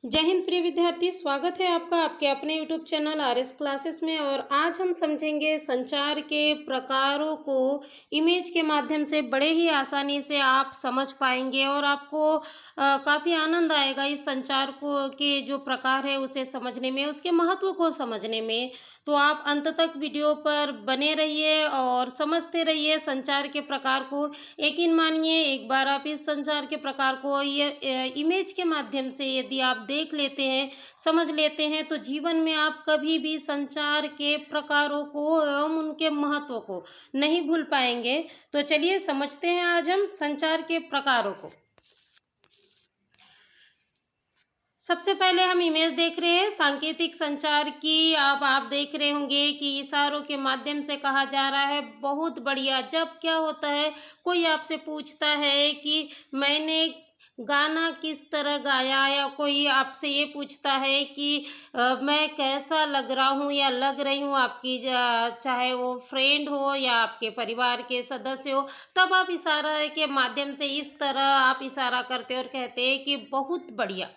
जय हिंद प्रिय विद्यार्थी, स्वागत है आपका आपके अपने यूट्यूब चैनल आरएस क्लासेस में। और आज हम समझेंगे संचार के प्रकारों को इमेज के माध्यम से। बड़े ही आसानी से आप समझ पाएंगे और आपको काफ़ी आनंद आएगा इस संचार को के जो प्रकार है उसे समझने में, उसके महत्व को समझने में। तो आप अंत तक वीडियो पर बने रहिए और समझते रहिए संचार के प्रकार को। यकीन मानिए, एक बार आप इस संचार के प्रकार को ये इमेज के माध्यम से यदि आप देख लेते हैं, समझ लेते हैं, तो जीवन में आप कभी भी संचार के प्रकारों को एवं उनके महत्व को नहीं भूल पाएंगे। तो चलिए समझते हैं आज हम संचार के प्रकारों को। सबसे पहले हम इमेज देख रहे हैं सांकेतिक संचार की। अब आप देख रहे होंगे कि इशारों के माध्यम से कहा जा रहा है। बहुत बढ़िया। जब क्या होता है, कोई आपसे पूछता है कि मैंने गाना किस तरह गाया, या कोई आपसे ये पूछता है कि मैं कैसा लग रहा हूँ या लग रही हूँ आपकी, चाहे वो फ्रेंड हो या आपके परिवार के सदस्य हो, तब आप इशारा के माध्यम से इस तरह आप इशारा करते और कहते हैं कि बहुत बढ़िया,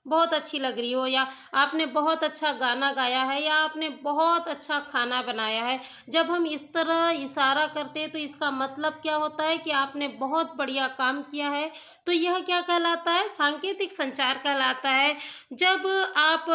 बहुत अच्छी लग रही हो, या आपने बहुत अच्छा गाना गाया है, या आपने बहुत अच्छा खाना बनाया है। जब हम इस तरह इशारा करते हैं तो इसका मतलब क्या होता है कि आपने बहुत बढ़िया काम किया है। तो यह क्या कहलाता है? सांकेतिक संचार कहलाता है। जब आप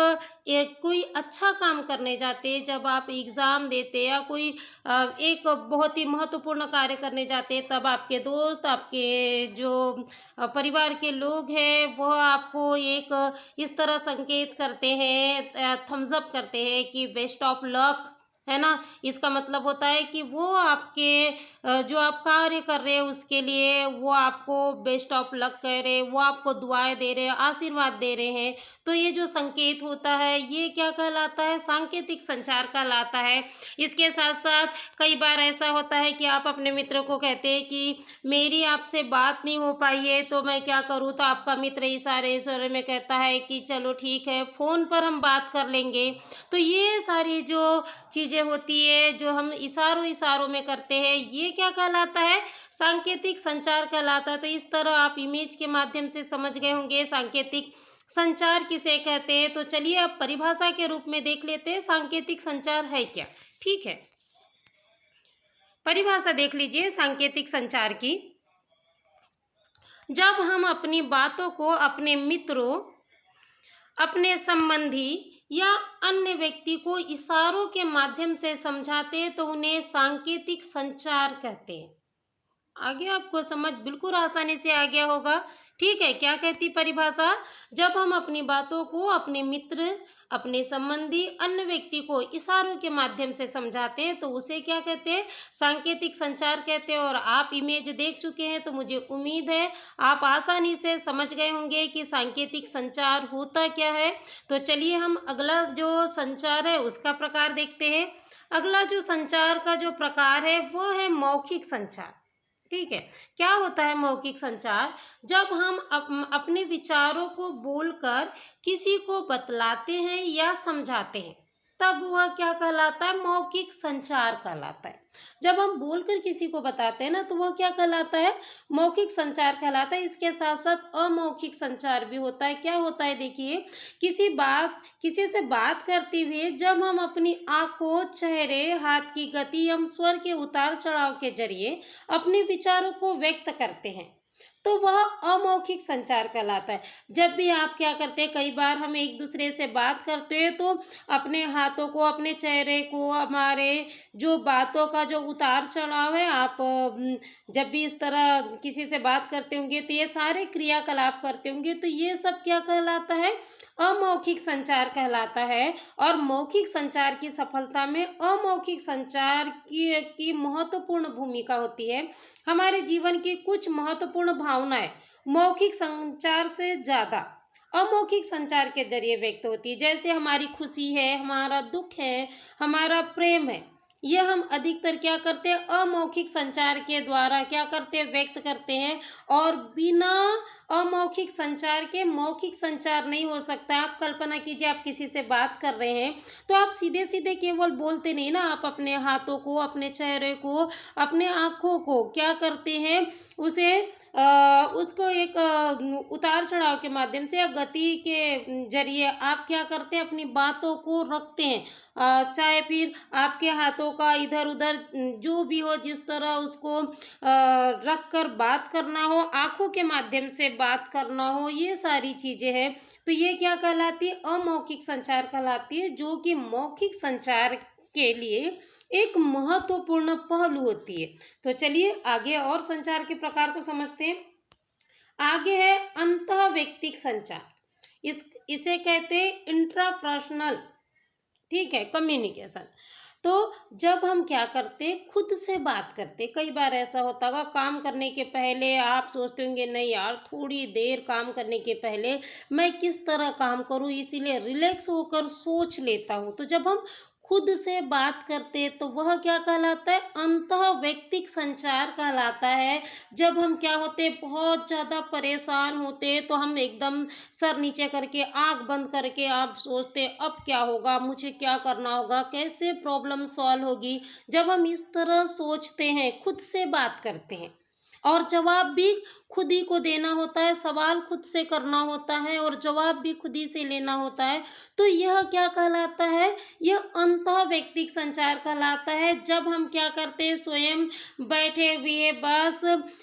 कोई अच्छा काम करने जाते हैं, जब आप एग्ज़ाम देते या कोई एक बहुत ही महत्वपूर्ण कार्य करने जाते हैं, तब आपके दोस्त, आपके जो परिवार के लोग हैं, वह आपको एक इस तरह संकेत करते हैं, थम्स अप करते हैं कि बेस्ट ऑफ लक, है ना। इसका मतलब होता है कि वो आपके जो आप कार्य कर रहे हैं उसके लिए वो आपको बेस्ट ऑफ लक कह रहे हैं, वो आपको दुआएं दे रहे हैं, आशीर्वाद दे रहे हैं। तो ये जो संकेत होता है ये क्या कहलाता है? सांकेतिक संचार कहलाता है। इसके साथ साथ कई बार ऐसा होता है कि आप अपने मित्र को कहते हैं कि मेरी आपसे बात नहीं हो पाई है, तो मैं क्या करूँ? तो आपका मित्र इशारे इशारे में कहता है कि चलो ठीक है, फ़ोन पर हम बात कर लेंगे। तो ये सारी जो चीज़ें होती है जो हम इशारों इशारों में करते हैं, ये क्या कहलाता है? सांकेतिक संचार कहलाता है। तो इस तरह आप इमेज के माध्यम से समझ गए होंगे सांकेतिक संचार किसे कहते हैं। तो चलिए अब परिभाषा के रूप में देख लेते हैं सांकेतिक संचार है क्या। ठीक है, परिभाषा देख लीजिए सांकेतिक संचार की। जब हम अपनी बातों को अपने मित्रों, अपने संबंधी या अन्य व्यक्ति को इशारों के माध्यम से समझाते हैं तो उन्हें सांकेतिक संचार कहते हैं। आगे आपको समझ बिल्कुल आसानी से आ गया होगा। ठीक है, क्या कहती परिभाषा? जब हम अपनी बातों को अपने मित्र, अपने संबंधी, अन्य व्यक्ति को इशारों के माध्यम से समझाते हैं तो उसे क्या कहते हैं? सांकेतिक संचार कहते हैं। और आप इमेज देख चुके हैं तो मुझे उम्मीद है आप आसानी से समझ गए होंगे कि सांकेतिक संचार होता क्या है। तो चलिए हम अगला जो संचार है उसका प्रकार देखते हैं। अगला जो संचार का जो प्रकार है वो है मौखिक संचार। ठीक है, क्या होता है मौखिक संचार? जब हम अपने विचारों को बोलकर किसी को बतलाते हैं या समझाते हैं, तब वह क्या कहलाता है? मौखिक संचार कहलाता है। जब हम बोलकर किसी को बताते हैं ना, तो वह क्या कहलाता है? मौखिक संचार कहलाता है। इसके साथ साथ अमौखिक संचार भी होता है। क्या होता है? देखिए, किसी से बात करते हुए जब हम अपनी आंखों, चेहरे, हाथ की गति एवं स्वर के उतार चढ़ाव के जरिए अपने विचारों को व्यक्त करते हैं, तो वह अमौखिक संचार कहलाता है। जब भी आप क्या करते हैं, कई बार हम एक दूसरे से बात करते हैं तो अपने हाथों को, अपने चेहरे को, हमारे जो बातों का जो उतार चढ़ाव है, आप जब भी इस तरह किसी से बात करते होंगे तो ये सारे क्रियाकलाप करते होंगे, तो ये सब क्या कहलाता है? अमौखिक संचार कहलाता है। और मौखिक संचार की सफलता में अमौखिक संचार की महत्वपूर्ण भूमिका होती है। हमारे जीवन की कुछ महत्वपूर्ण भावनाएं मौखिक संचार से ज्यादा अमौखिक संचार के जरिए व्यक्त होती है। जैसे हमारी खुशी है, हमारा दुख है, हमारा प्रेम है, यह हम अधिकतर क्या करते हैं? अमौखिक संचार के द्वारा क्या करते हैं? व्यक्त करते हैं। और बिना अमौखिक संचार के मौखिक संचार नहीं हो सकता। आप कल्पना कीजिए, आप किसी से बात कर रहे हैं तो आप सीधे सीधे केवल बोलते नहीं ना, आप अपने हाथों को, अपने चेहरे को, अपने आँखों को क्या करते हैं? उसे उसको एक उतार चढ़ाव के माध्यम से या गति के जरिए आप क्या करते हैं, अपनी बातों को रखते हैं। चाहे फिर आपके हाथों का इधर उधर जो भी हो, जिस तरह उसको रख कर बात करना हो, आंखों के माध्यम से बात करना हो, ये सारी चीजें हैं। तो ये क्या कहलाती है, अमौखिक संचार कहलाती है, जो कि मौखिक संचार के लिए एक महत्वपूर्ण पहलू होती है। तो चलिए आगे और संचार के प्रकार को समझते हैं। आगे है अंतःवैयक्तिक संचार। इसे कहते हैं इंट्रापर्सनल, ठीक है, कम्युनिकेशन। तो जब हम क्या करते, खुद से बात करते, कई बार ऐसा होता होगा काम करने के पहले आप सोचते होंगे नहीं यार थोड़ी देर काम करने के पहले मैं किस तरह काम करूं, इसीलिए रिलैक्स होकर सोच लेता हूं। तो जब हम खुद से बात करते तो वह क्या कहलाता है, अंतःवैयक्तिक संचार कहलाता है। जब हम क्या होते, बहुत ज़्यादा परेशान होते, तो हम एकदम सर नीचे करके आंख बंद करके आप सोचते अब क्या होगा, मुझे क्या करना होगा, कैसे प्रॉब्लम सॉल्व होगी। जब हम इस तरह सोचते हैं, खुद से बात करते हैं और जवाब भी खुद ही को देना होता है, सवाल खुद से करना होता है और जवाब भी खुद ही से लेना होता है, तो यह क्या कहलाता है, यह अंतःवैयक्तिक संचार कहलाता है। जब हम क्या करते हैं, स्वयं बैठे हुए बस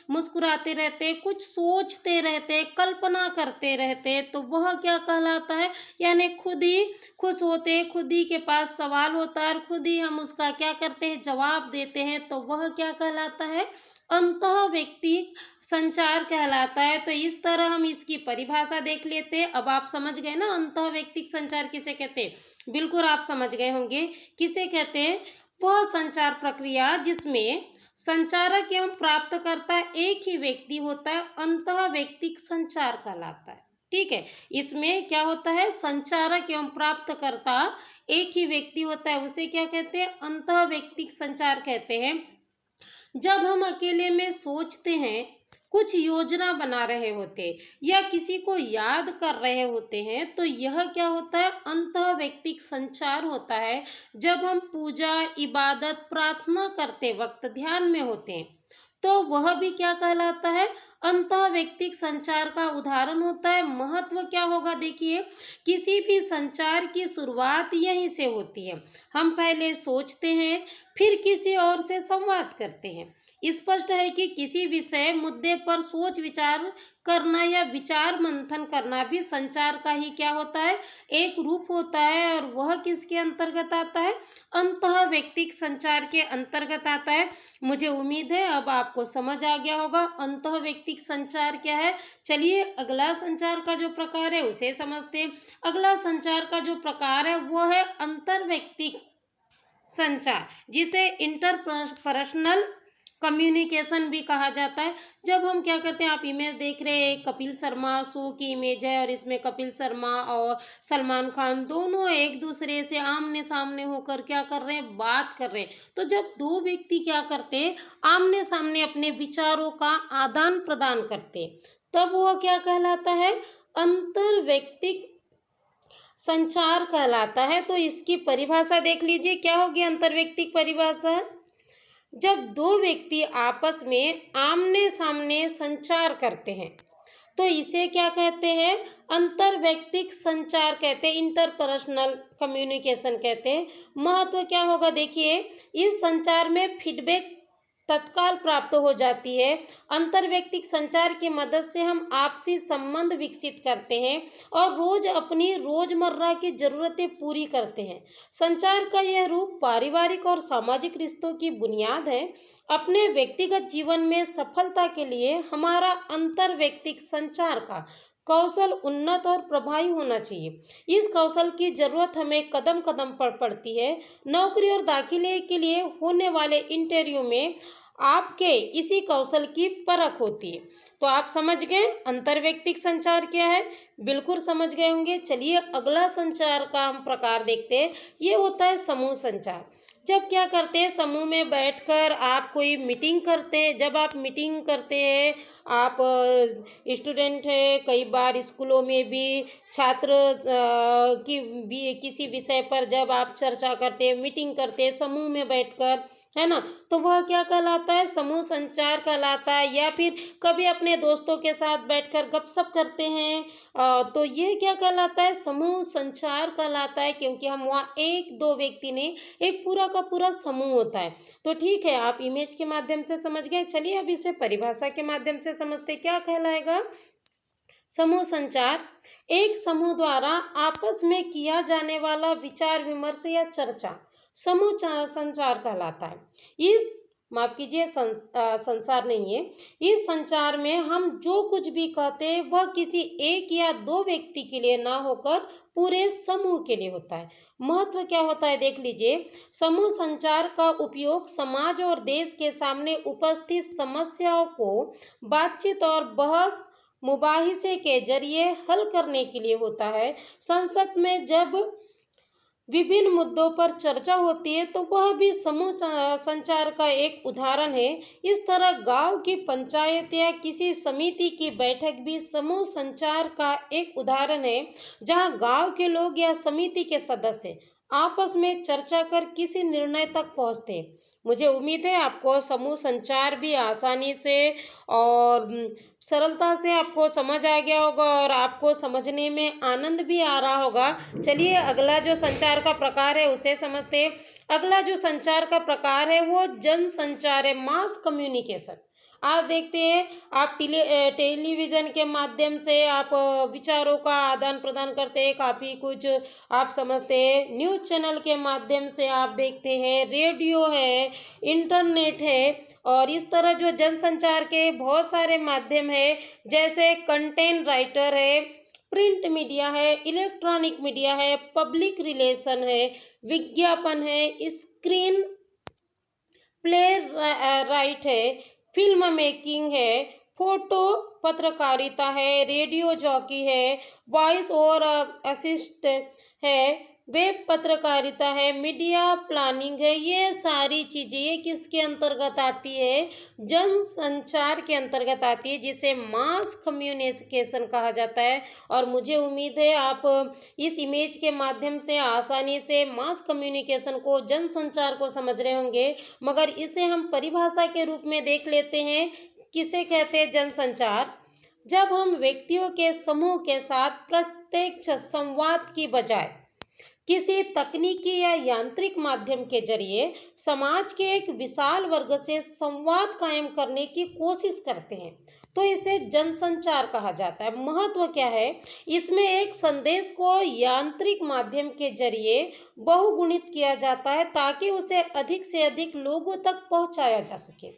मुस्कुराते रहते, कुछ सोचते रहते, कल्पना करते रहते, तो वह क्या कहलाता है, यानी खुद ही खुश होते, खुद ही के पास सवाल होता है और खुद ही हम उसका क्या करते हैं, जवाब देते हैं, तो वह क्या कहलाता है, अंतःवैयक्तिक संचार कहलाता है। तो इस तरह हम इसकी परिभाषा देख लेते हैं। अब आप समझ गए ना अंतःवैयक्तिक संचार किसे कहते हैं, बिल्कुल आप समझ गए होंगे किसे कहते हैं। वह संचार प्रक्रिया जिसमें संचारक एवं प्राप्तकर्ता एक ही व्यक्ति होता है, अंतःवैयक्तिक संचार कहलाता है। ठीक है, इसमें क्या होता है, संचारक एवं प्राप्तकर्ता एक ही व्यक्ति होता है, उसे क्या कहते हैं, अंतःवैयक्तिक संचार कहते हैं। जब हम अकेले में सोचते हैं, कुछ योजना बना रहे होते या किसी को याद कर रहे होते हैं, तो यह क्या होता है, अंतःवैयक्तिक संचार होता है। जब हम पूजा, इबादत, प्रार्थना करते वक्त ध्यान में होते हैं, तो वह भी क्या कहलाता है, अंतःवैयक्तिक संचार का उदाहरण होता है। महत्व क्या होगा, देखिए किसी भी संचार की शुरुआत यहीं से होती है। हम पहले सोचते हैं, फिर किसी और से संवाद करते हैं। स्पष्ट है कि किसी विषय मुद्दे पर सोच विचार करना या विचार मंथन करना भी संचार का ही क्या होता है, एक रूप होता है, और वह किसके अंतर्गत आता है, अंतःवैयक्तिक संचार के अंतर्गत आता है। मुझे उम्मीद है अब आपको समझ आ गया होगा अंतःवैयक्तिक संचार क्या है। चलिए अगला संचार का जो प्रकार है उसे समझते हैं। अगला संचार का जो प्रकार है वो है अंतर्वैयक्तिक संचार, जिसे इंटरपर्सनल कम्युनिकेशन भी कहा जाता है। जब हम क्या करते हैं, आप इमेज देख रहे हैं, कपिल शर्मा शो की इमेज है और इसमें कपिल शर्मा और सलमान खान दोनों एक दूसरे से आमने सामने होकर क्या कर रहे हैं, बात कर रहे हैं। तो जब दो व्यक्ति क्या करते हैं, आमने सामने अपने विचारों का आदान प्रदान करते हैं, तब वह क्या कहलाता है, अंतर्वैयक्तिक संचार कहलाता है। तो इसकी परिभाषा देख लीजिए, क्या होगी अंतर्वैयक्तिक परिभाषा, जब दो व्यक्ति आपस में आमने सामने संचार करते हैं तो इसे क्या कहते हैं, अंतर्वैयक्तिक संचार कहते हैं, इंटरपर्सनल कम्युनिकेशन कहते हैं। महत्व क्या होगा, देखिए इस संचार में फीडबैक तत्काल प्राप्त हो जाती है। अंतर्वैयक्तिक संचार की मदद से हम आपसी संबंध विकसित करते हैं और रोज अपनी रोजमर्रा की जरूरतें पूरी करते हैं। संचार का यह रूप पारिवारिक और सामाजिक रिश्तों की बुनियाद है। अपने व्यक्तिगत जीवन में सफलता के लिए हमारा अंतर्वैयक्तिक संचार का कौशल उन्नत और प्रभावी होना चाहिए। इस कौशल की जरूरत हमें कदम कदम पर पड़ती है। नौकरी और दाखिले के लिए होने वाले इंटरव्यू में आपके इसी कौशल की परख होती है। तो आप समझ गए अंतर्वैयक्तिक संचार क्या है, बिल्कुल समझ गए होंगे। चलिए अगला संचार का हम प्रकार देखते हैं, ये होता है समूह संचार। जब क्या करते हैं, समूह में बैठकर आप कोई मीटिंग करते हैं। जब आप मीटिंग करते हैं, आप स्टूडेंट है, कई बार स्कूलों में भी छात्र की भी किसी विषय पर जब आप चर्चा करते हैं, मीटिंग करते हैं समूह में बैठकर, है ना? तो वह क्या कहलाता है? समूह संचार कहलाता है। या फिर कभी अपने दोस्तों के साथ बैठकर गपशप करते हैं, तो ये क्या कहलाता है? समूह संचार कहलाता है, क्योंकि हम वहाँ 1-2 व्यक्ति नहीं, एक पूरा का पूरा समूह होता है। तो ठीक है, आप इमेज के माध्यम से समझ गए। चलिए अब इसे परिभाषा के माध्यम से समझते हैं। क्या कहलाएगा? समूह संचार एक समूह द्वारा आपस में किया जाने वाला विचार विमर्श या चर्चा संचार कहलाता है। इस माफ कीजिए, संसार नहीं है। इस संचार में हम जो कुछ भी कहते हैं वह किसी एक या दो व्यक्ति के लिए ना होकर पूरे समूह के लिए होता है। महत्व क्या होता है देख लीजिए। समूह संचार का उपयोग समाज और देश के सामने उपस्थित समस्याओं को बातचीत और बहस मुबाहिसे के जरिए हल करने के लिए होता है। संसद में जब विभिन्न मुद्दों पर चर्चा होती है तो वह भी समूह संचार का एक उदाहरण है। इस तरह गांव की पंचायत या किसी समिति की बैठक भी समूह संचार का एक उदाहरण है, जहां गांव के लोग या समिति के सदस्य आपस में चर्चा कर किसी निर्णय तक पहुंचते हैं। मुझे उम्मीद है आपको समूह संचार भी आसानी से और सरलता से आपको समझ आ गया होगा और आपको समझने में आनंद भी आ रहा होगा। चलिए अगला जो संचार का प्रकार है उसे समझते हैं। अगला जो संचार का प्रकार है वो जन संचार है, मास कम्युनिकेशन। आज देखते हैं आप टेलीविज़न के माध्यम से आप विचारों का आदान प्रदान करते हैं, काफ़ी कुछ आप समझते हैं। न्यूज़ चैनल के माध्यम से आप देखते हैं, रेडियो है, इंटरनेट है, और इस तरह जो जनसंचार के बहुत सारे माध्यम है, जैसे कंटेंट राइटर है, प्रिंट मीडिया है, इलेक्ट्रॉनिक मीडिया है, पब्लिक रिलेशन है, विज्ञापन है, स्क्रीन प्ले राइट है, फिल्म मेकिंग है, फोटो पत्रकारिता है, रेडियो जॉकी है, वॉइस और असिस्ट है, वेब पत्रकारिता है, मीडिया प्लानिंग है। ये सारी चीज़ें ये किसके अंतर्गत आती है? जन संचार के अंतर्गत आती है, जिसे मास कम्युनिकेशन कहा जाता है। और मुझे उम्मीद है आप इस इमेज के माध्यम से आसानी से मास कम्युनिकेशन को, जन संचार को समझ रहे होंगे। मगर इसे हम परिभाषा के रूप में देख लेते हैं। किसे कहते हैं जनसंचार? जब हम व्यक्तियों के समूह के साथ प्रत्यक्ष संवाद की बजाय किसी तकनीकी या यांत्रिक माध्यम के जरिए समाज के एक विशाल वर्ग से संवाद कायम करने की कोशिश करते हैं, तो इसे जनसंचार कहा जाता है। महत्व क्या है? इसमें एक संदेश को यांत्रिक माध्यम के जरिए बहुगुणित किया जाता है ताकि उसे अधिक से अधिक लोगों तक पहुंचाया जा सके।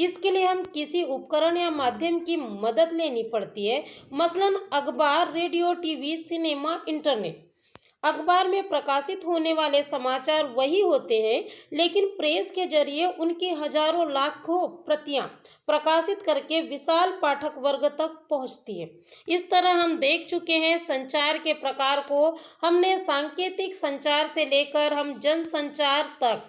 इसके लिए हम किसी उपकरण या माध्यम की मदद लेनी पड़ती है, मसलन अखबार, रेडियो, टीवी, सिनेमा, इंटरनेट। अखबार में प्रकाशित होने वाले समाचार वही होते हैं, लेकिन प्रेस के जरिए उनकी हजारों लाखों प्रतियां प्रकाशित करके विशाल पाठक वर्ग तक पहुंचती है। इस तरह हम देख चुके हैं संचार के प्रकार को। हमने सांकेतिक संचार से लेकर हम जन संचार तक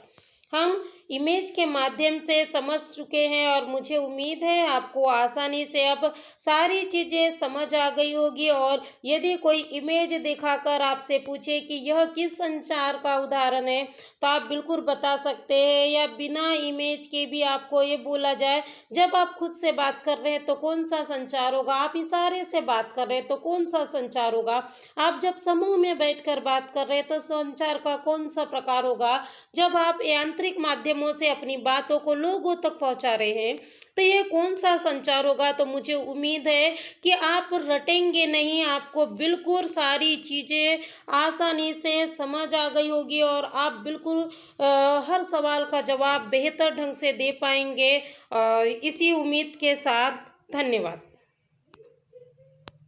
हम इमेज के माध्यम से समझ चुके हैं, और मुझे उम्मीद है आपको आसानी से अब सारी चीज़ें समझ आ गई होगी। और यदि कोई इमेज दिखाकर आपसे पूछे कि यह किस संचार का उदाहरण है, तो आप बिल्कुल बता सकते हैं। या बिना इमेज के भी आपको ये बोला जाए, जब आप खुद से बात कर रहे हैं तो कौन सा संचार होगा, आप इशारे से बात कर रहे हैं तो कौन सा संचार होगा, आप जब समूह में बैठकर बात कर रहे हैं तो संचार का कौन सा प्रकार होगा, जब आप यांत्रिक माध्यमों से अपनी बातों को लोगों तक पहुंचा रहे हैं तो ये कौन सा संचार होगा। तो मुझे उम्मीद है कि आप रटेंगे नहीं, आपको बिल्कुल सारी चीज़ें आसानी से समझ आ गई होगी और आप बिल्कुल हर सवाल का जवाब बेहतर ढंग से दे पाएंगे। इसी उम्मीद के साथ धन्यवाद।